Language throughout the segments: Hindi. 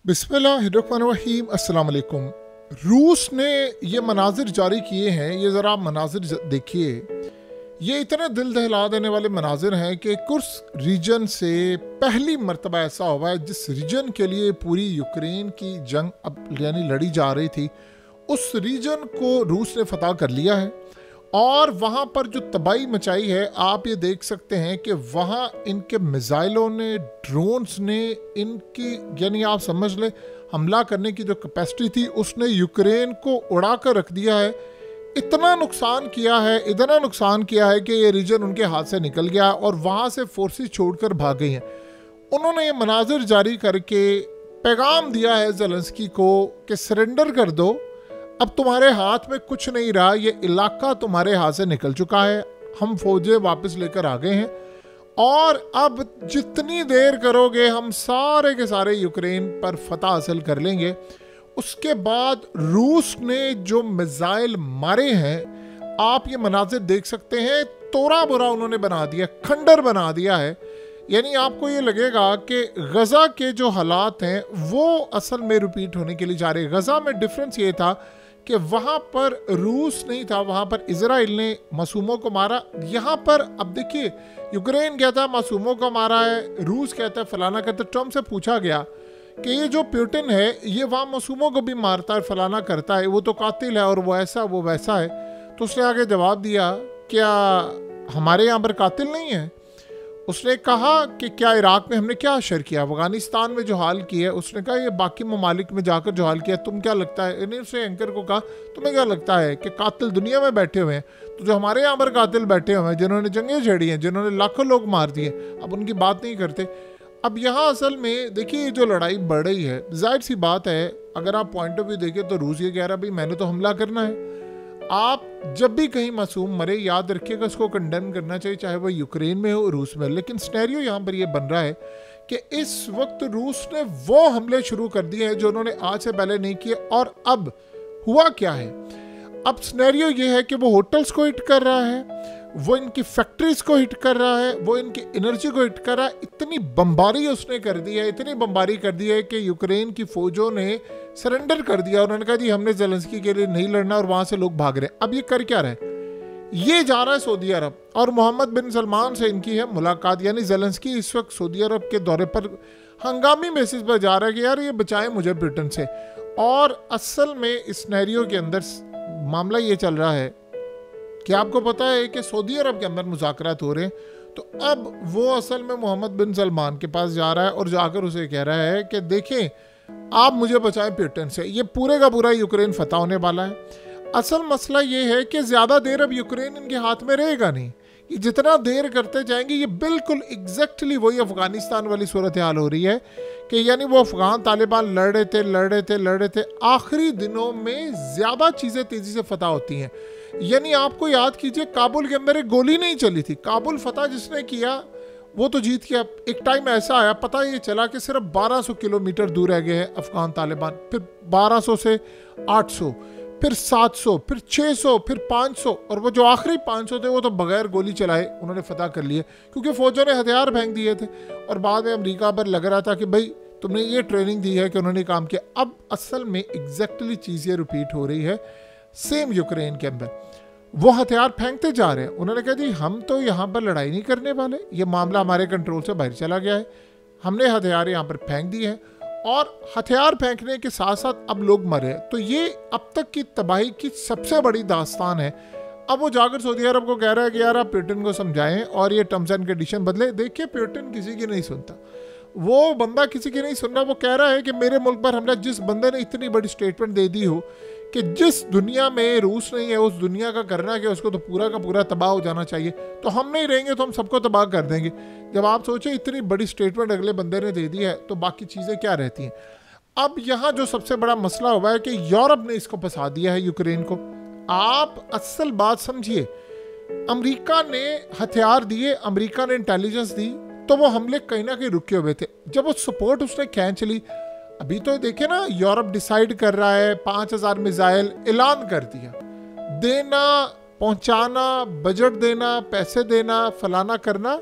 बिस्मिल्लाहिर्रहमानिर्रहीम। अस्सलाम वालेकुम। रूस ने ये मनाजिर जारी किए हैं, ये ज़रा आप मनाजिर देखिए। ये इतने दिल दहला देने वाले मनाजिर हैं कि कुर्स रीजन से पहली मर्तबा ऐसा हुआ है जिस रीजन के लिए पूरी यूक्रेन की जंग अब यानी लड़ी जा रही थी, उस रीजन को रूस ने फतह कर लिया है। और वहाँ पर जो तबाही मचाई है आप ये देख सकते हैं कि वहाँ इनके मिसाइलों ने, ड्रोन्स ने, इनकी यानी आप समझ लें हमला करने की जो कैपेसिटी थी उसने यूक्रेन को उड़ा कर रख दिया है। इतना नुकसान किया है कि ये रीजन उनके हाथ से निकल गया और वहाँ से फोर्सेस छोड़कर भाग गई हैं। उन्होंने ये मनाजिर जारी करके पैगाम दिया है ज़ेलेंस्की को कि सरेंडर कर दो, अब तुम्हारे हाथ में कुछ नहीं रहा, ये इलाका तुम्हारे हाथ से निकल चुका है, हम फौजें वापस लेकर आ गए हैं और अब जितनी देर करोगे हम सारे के सारे यूक्रेन पर फतह हासिल कर लेंगे। उसके बाद रूस ने जो मिसाइल मारे हैं आप ये मनाजिर देख सकते हैं, तोड़ा बुरा उन्होंने बना दिया, खंडर बना दिया है। यानी आपको ये लगेगा कि गज़ा के जो हालात हैं वो असल में रिपीट होने के लिए जा रहे हैं। गज़ा में डिफरेंस ये था कि वहाँ पर रूस नहीं था, वहाँ पर इजराइल ने मासूमों को मारा। यहाँ पर अब देखिए यूक्रेन कहता है मासूमों को मारा है, रूस कहता है फलाना करता है। ट्रम्प से पूछा गया कि ये जो पुतिन है ये वहाँ मासूमों को भी मारता है, फलाना करता है, वो तो कातिल है और वो ऐसा वो वैसा है। तो उसने आगे जवाब दिया क्या हमारे यहाँ पर कातिल नहीं है? उसने कहा कि क्या इराक में हमने क्या असर किया, अफगानिस्तान में जो हाल किया है, उसने कहा ये बाकी ममालिक में जाकर जो हाल किया, तुम क्या लगता है? यानी उसने एंकर को कहा तुम्हें क्या लगता है कि कातिल दुनिया में बैठे हुए हैं, तो जो हमारे यहाँ पर कातिल बैठे हुए हैं जिन्होंने जंगें छेड़ी हैं, जिन्होंने लाखों लोग मार दिए, अब उनकी बात नहीं करते। अब यहाँ असल में देखिए जो लड़ाई बढ़ रही है, जाहिर सी बात है अगर आप पॉइंट ऑफ व्यू देखें तो रूस ये कह रहा है भाई मैंने तो हमला करना है। आप जब भी कहीं मासूम मरे याद रखिएगा उसको कंडेम करना चाहिए, चाहे वो यूक्रेन में हो रूस में। लेकिन सिनेरियो यहाँ पर ये बन रहा है कि इस वक्त रूस ने वो हमले शुरू कर दिए हैं जो उन्होंने आज से पहले नहीं किए। और अब हुआ क्या है, अब सिनेरियो ये है कि वो होटल्स को हिट कर रहा है, वो इनकी फैक्ट्रीज को हिट कर रहा है, वो इनकी एनर्जी को हिट कर रहा है। इतनी बमबारी उसने कर दी है, इतनी बमबारी कर दी है कि यूक्रेन की फौजों ने सरेंडर कर दिया। उन्होंने कहा जी हमने ज़ेलेंस्की के लिए नहीं लड़ना और वहां से लोग भाग रहे हैं। अब ये कर क्या रहे, ये जा रहा है सऊदी अरब और मोहम्मद बिन सलमान से इनकी है मुलाकात। यानी ज़ेलेंस्की इस वक्त सऊदी अरब के दौरे पर हंगामी बेसिस पर जा रहा है कि यार ये बचाएं मुझे ब्रिटेन से। और असल में इस सिनेरियो के अंदर मामला ये चल रहा है कि आपको पता है कि सऊदी अरब के अंदर मुज़ाकरात हो रहे हैं, तो अब वो असल में मोहम्मद बिन सलमान के पास जा रहा है और जाकर उसे कह रहा है कि देखें आप मुझे बचाएं पुतिन से। ये पूरे का पूरा यूक्रेन फतह होने वाला है। असल मसला ये है कि ज़्यादा देर अब यूक्रेन इनके हाथ में रहेगा नहीं, ये जितना देर करते जाएंगे ये बिल्कुल एग्जैक्टली वही अफगानिस्तान वाली सूरत हाल हो रही है कि यानी वो अफगान तालिबान लड़ रहे थे, आखिरी दिनों में ज़्यादा चीज़ें तेज़ी से फतह होती हैं। यानी आपको याद कीजिए काबुल के अंदर एक गोली नहीं चली थी, काबुल फतह जिसने किया वो तो जीत गया। एक टाइम ऐसा आया पता ये चला कि सिर्फ 1200 किलोमीटर दूर रह गए हैं अफगान तालिबान, फिर 1200 से 800, फिर 700, फिर 600, फिर 500 और वो जो आखिरी 500 थे वो तो बगैर गोली चलाए उन्होंने फतह कर लिए क्योंकि फौजों ने हथियार फेंक दिए थे। और बाद में अमेरिका पर लग रहा था कि भाई तुमने ये ट्रेनिंग दी है कि उन्होंने काम किया। अब असल में एग्जैक्टली चीज़ ये रिपीट हो रही है सेम यूक्रेन के अंदर, वो हथियार फेंकते जा रहे हैं। उन्होंने कहा जी हम तो यहाँ पर लड़ाई नहीं करने वाले, ये मामला हमारे कंट्रोल से बाहर चला गया है, हमने हथियार यहाँ पर फेंक दिए हैं और हथियार फेंकने के साथ साथ अब लोग मरे। तो ये अब तक की तबाही की सबसे बड़ी दास्तान है। अब वो जाकर सऊदी अरब को कह रहा है कि यार आप पुतिन को समझाएं और ये टर्म्स एंड कंडीशन बदले। देखिए पुतिन किसी की नहीं सुनता, वो बंदा किसी की नहीं सुन रहा। वो कह रहा है कि मेरे मुल्क पर हमला, जिस बंदे ने इतनी बड़ी स्टेटमेंट दे दी हो कि जिस दुनिया में रूस नहीं है उस दुनिया का करना कि उसको तो पूरा का पूरा तबाह हो जाना चाहिए, तो हम नहीं रहेंगे तो हम सबको तबाह कर देंगे। जब आप सोचें इतनी बड़ी स्टेटमेंट अगले बंदे ने दे दी है तो बाकी चीज़ें क्या रहती हैं। अब यहाँ जो सबसे बड़ा मसला हुआ है कि यूरोप ने इसको फंसा दिया है यूक्रेन को। आप असल बात समझिए, अमेरिका ने हथियार दिए, अमेरिका ने इंटेलिजेंस दी, तो वो हमले कहीं ना कहीं रुके हुए थे। जब वो सपोर्ट उसने खींच ली, अभी तो देखे ना यूरोप डिसाइड कर रहा है 5000 मिसाइल ऐलान कर दिया, देना, पहुंचाना, बजट देना, पैसे देना, फलाना करना,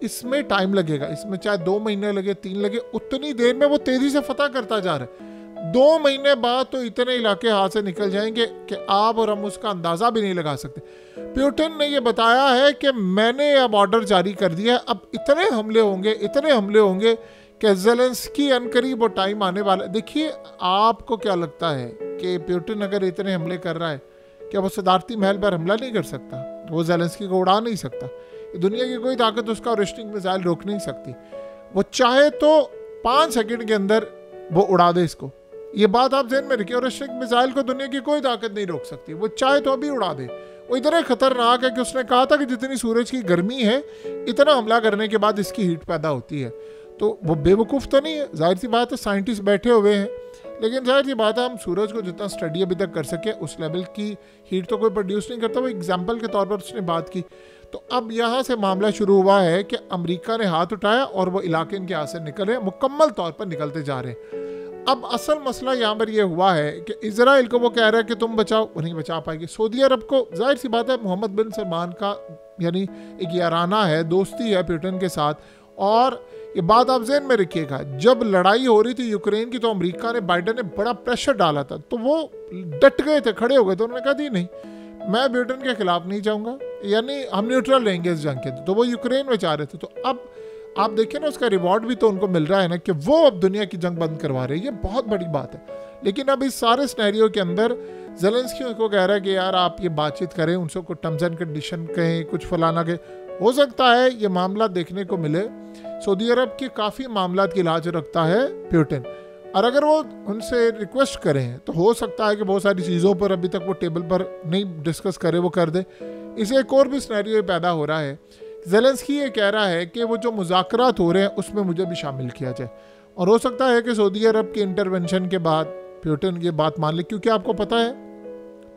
इसमें टाइम लगेगा, इसमें चाहे 2 महीने लगे 3 लगे, उतनी देर में वो तेजी से फतह करता जा रहा है। 2 महीने बाद तो इतने इलाके हाथ से निकल जाएंगे कि आप और हम उसका अंदाजा भी नहीं लगा सकते। प्यूटिन ने ये बताया है कि मैंने अब ऑर्डर जारी कर दिया है, अब इतने हमले होंगे कि ज़ेलेंस्की अनकरीब वो टाइम आने वाला। देखिए, आपको क्या लगता है कि प्यूटिन अगर इतने हमले कर रहा है, क्या वो सदारती महल पर हमला नहीं कर सकता? वो ज़ेलेंस्की को उड़ा नहीं सकता? दुनिया की कोई ताकत उसका रोस्टिंग मिसाइल रोक नहीं सकती। वो चाहे तो 5 सेकंड के अंदर वो उड़ा दे इसको। ये बात आप ध्यान में रखिए, रोस्टिंग मिसाइल को दुनिया की कोई ताकत नहीं रोक सकती। वो चाहे तो अभी उड़ा दे। वो इतना खतरनाक है कि उसने कहा था कि जितनी सूरज की गर्मी है, इतना हमला करने के बाद इसकी हीट पैदा होती है। तो वो बेवकूफ़ तो नहीं है, जाहिर सी बात है, साइंटिस्ट बैठे हुए हैं। लेकिन जाहिर सी बात है, हम सूरज को जितना स्टडी अभी तक कर सके उस लेवल की हीट तो कोई प्रोड्यूस नहीं करता। वो एग्जाम्पल के तौर पर उसने बात की। तो अब यहाँ से मामला शुरू हुआ है कि अमेरिका ने हाथ उठाया और वो इलाके इनके हाथ से निकल रहे हैं, मुकम्मल तौर पर निकलते जा रहे हैं। अब असल मसला यहाँ पर यह हुआ है कि इजराइल को वो कह रहा है कि तुम बचाओ, वो नहीं बचा पाएगी। सऊदी अरब को जाहिर सी बात है, मोहम्मद बिन सलमान का यानी एक याराना है, दोस्ती है पुतिन के साथ। और ये बात आप ज़हन में रखिएगा, जब लड़ाई हो रही थी यूक्रेन की तो अमेरिका ने, बाइडन ने बड़ा प्रेशर डाला था, तो वो डट गए थे, खड़े हो गए थे। उन्होंने कहा थी नहीं, मैं ब्रिटेन के खिलाफ नहीं जाऊंगा, यानी हम न्यूट्रल रहेंगे इस जंग के। तो वो यूक्रेन में चाह रहे थे। तो अब आप देखिए ना, उसका रिवॉर्ड भी तो उनको मिल रहा है ना, कि वो अब दुनिया की जंग बंद करवा रहे हैं। ये बहुत बड़ी बात है। लेकिन अब इस सारे सिनेरियो के अंदर ज़ेलेंस्की उनको कह रहा है कि यार आप ये बातचीत करें, उनसे कुछ टर्म्स एंड कंडीशन कहें, कुछ फलाना के। हो सकता है ये मामला देखने को मिले। सऊदी अरब के काफ़ी मामला की लाज रखता है पुतिन, और अगर वो उनसे रिक्वेस्ट करें तो हो सकता है कि बहुत सारी चीज़ों पर अभी तक वो टेबल पर नहीं डिस्कस करे, वो कर दे। इसे एक और भी सिनेरियो पैदा हो रहा है। ज़ेलेंस्की ये कह रहा है कि वो जो मुज़ाकरात हो रहे हैं उसमें मुझे भी शामिल किया जाए, और हो सकता है कि सऊदी अरब के इंटरवेंशन के बाद पुतिन ये बात मान ले, क्योंकि आपको पता है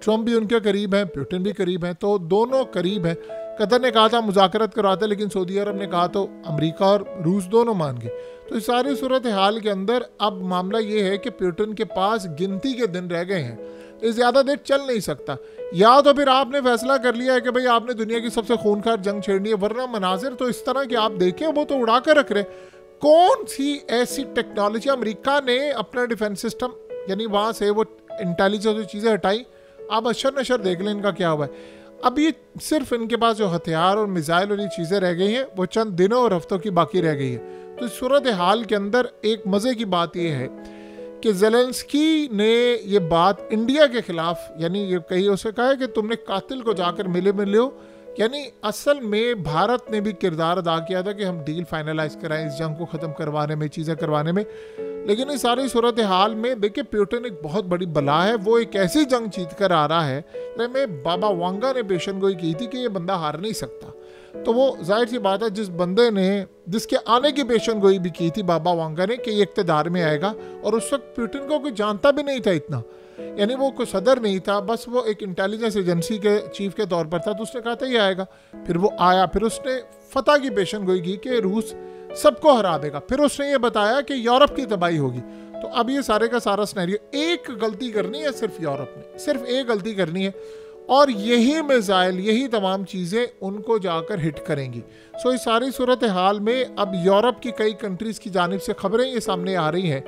ट्रम्प भी उनके करीब हैं, पुतिन भी करीब हैं, तो दोनों करीब हैं। कतर ने कहा था मुज़ाकरात करवाते, लेकिन सऊदी अरब ने कहा तो अमेरिका और रूस दोनों मान गए। तो इस सारी सूरत हाल के अंदर अब मामला ये है कि पुतिन के पास गिनती के दिन रह गए हैं, ये ज़्यादा देर चल नहीं सकता। या तो फिर आपने फैसला कर लिया है कि भाई आपने दुनिया की सबसे खूनखार जंग छेड़नी है, वरना मनाजिर तो इस तरह के आप देखें, वो तो उड़ा कर रख रहे। कौन सी ऐसी टेक्नोलॉजी, अमेरिका ने अपना डिफेंस सिस्टम यानी वहाँ से वो इंटेलिजेंस चीज़ें हटाई, आप अशर नशर देख लें इनका क्या हुआ है। अब ये सिर्फ इनके पास जो हथियार और मिसाइल और ये चीज़ें रह गई हैं, वो चंद दिनों और हफ्तों की बाकी रह गई है। तो इस सूरत हाल के अंदर एक मज़े की बात ये है कि ज़ेलेंस्की ने ये बात इंडिया के खिलाफ, यानी ये कही उसे कहा है कि तुमने कातिल को जाकर मिले हो, यानी असल में भारत ने भी किरदार अदा किया था कि हम डील फाइनलाइज कराएं, इस जंग को ख़त्म करवाने में, चीज़ें करवाने में। लेकिन इस सारी सूरत हाल में देखिए पुतिन एक बहुत बड़ी बला है। वो एक ऐसी जंग जीत कर आ रहा है, में बाबा वांगा ने पेशन गोई की थी कि ये बंदा हार नहीं सकता। तो वो जाहिर सी बात है, जिस बंदे ने जिसके आने की पेशन गोई भी की थी बाबा वांगा ने कि ये इक़्तिदार में आएगा, और उस वक्त पुतिन को कोई जानता भी नहीं था इतना, यानी वो कोई सदर नहीं था, बस वो एक इंटेलिजेंस एजेंसी के चीफ के तौर पर था। तो उसने कहा था ये आएगा, फिर वो आया, फिर उसने फतह की पेशन गोई की कि रूस सबको हरा देगा, फिर उसने ये बताया कि यूरोप की तबाही होगी। तो अब ये सारे का सारा सिनेरियो, एक गलती करनी है सिर्फ यूरोप ने, सिर्फ एक गलती करनी है, और यही मिसाइल, यही तमाम चीज़ें उनको जाकर हिट करेंगी। सो इस सारी सूरत हाल में अब यूरोप की कई कंट्रीज़ की जानिब से खबरें ये सामने आ रही हैं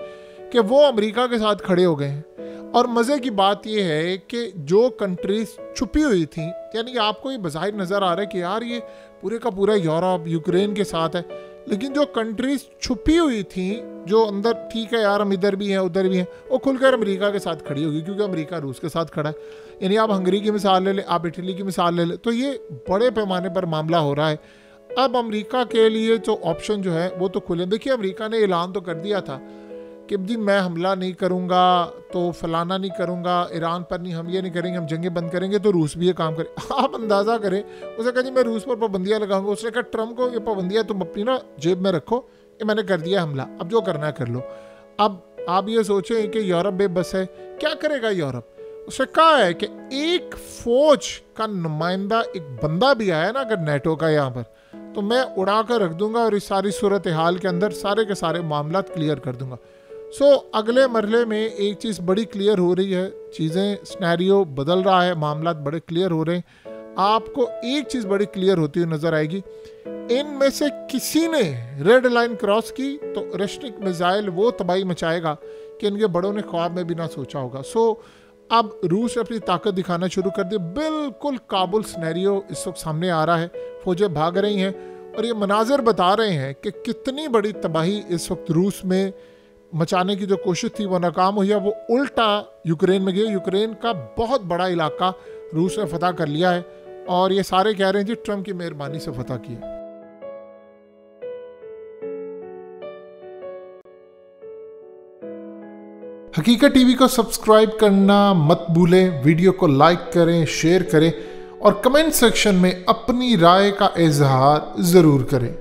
कि वो अमेरिका के साथ खड़े हो गए हैं। और मज़े की बात ये है कि जो कंट्रीज़ छुपी हुई थी, यानी आपको ये बज़ाहिर नज़र आ रहा है कि यार ये पूरे का पूरा यूरोप यूक्रेन के साथ है, लेकिन जो कंट्रीज़ छुपी हुई थी, जो अंदर ठीक है यार हम इधर भी हैं उधर भी हैं, वो खुलकर अमेरिका के साथ खड़ी होगी, क्योंकि अमेरिका रूस के साथ खड़ा है। यानी आप हंगरी की मिसाल ले लें, आप इटली की मिसाल ले लें, तो ये बड़े पैमाने पर मामला हो रहा है। अब अमेरिका के लिए जो ऑप्शन जो है वो तो खुले। देखिए अमेरिका ने ऐलान तो कर दिया था कि जी मैं हमला नहीं करूँगा, तो फलाना नहीं करूँगा, ईरान पर नहीं, हम ये नहीं करेंगे, हम जंगें बंद करेंगे, तो रूस भी ये काम करे। आप अंदाज़ा करें, उसे कहा जी मैं रूस पर पाबंदियाँ लगाऊंगा। उसने कहा ट्रम्प को ये पाबंदियाँ तुम अपनी ना जेब में रखो, ये मैंने कर दिया हमला, अब जो करना है कर लो। अब आप ये सोचें कि यूरोप बेबस है, क्या करेगा यूरोप? उसने कहा है कि एक फौज का नुमाइंदा, एक बंदा भी आया ना अगर नेटो का यहाँ पर, तो मैं उड़ा कर रख दूंगा और इस सारी सूरत हाल के अंदर सारे के सारे मामला क्लियर कर दूंगा। अगले मरहले में एक चीज़ बड़ी क्लियर हो रही है, चीज़ें सिनेरियो बदल रहा है, मामला बड़े क्लियर हो रहे हैं। आपको एक चीज बड़ी क्लियर होती हुई नजर आएगी, इनमें से किसी ने रेड लाइन क्रॉस की तो रेशनिक मिसाइल वो तबाही मचाएगा कि इनके बड़ों ने ख्वाब में भी ना सोचा होगा। सो अब रूस ने अपनी ताकत दिखाना शुरू कर दी। बिल्कुल काबुल सिनेरियो इस वक्त सामने आ रहा है, फौजें भाग रही हैं और ये मनाजिर बता रहे हैं कि कितनी बड़ी तबाही इस वक्त रूस में मचाने की जो कोशिश थी वो नाकाम हुई है। वो उल्टा यूक्रेन में गई। यूक्रेन का बहुत बड़ा इलाका रूस ने फतह कर लिया है और ये सारे कह रहे हैं जी ट्रम्प की मेहरबानी से फतह किया। हकीकत टीवी को सब्सक्राइब करना मत भूलें, वीडियो को लाइक करें, शेयर करें और कमेंट सेक्शन में अपनी राय का इजहार ज़रूर करें।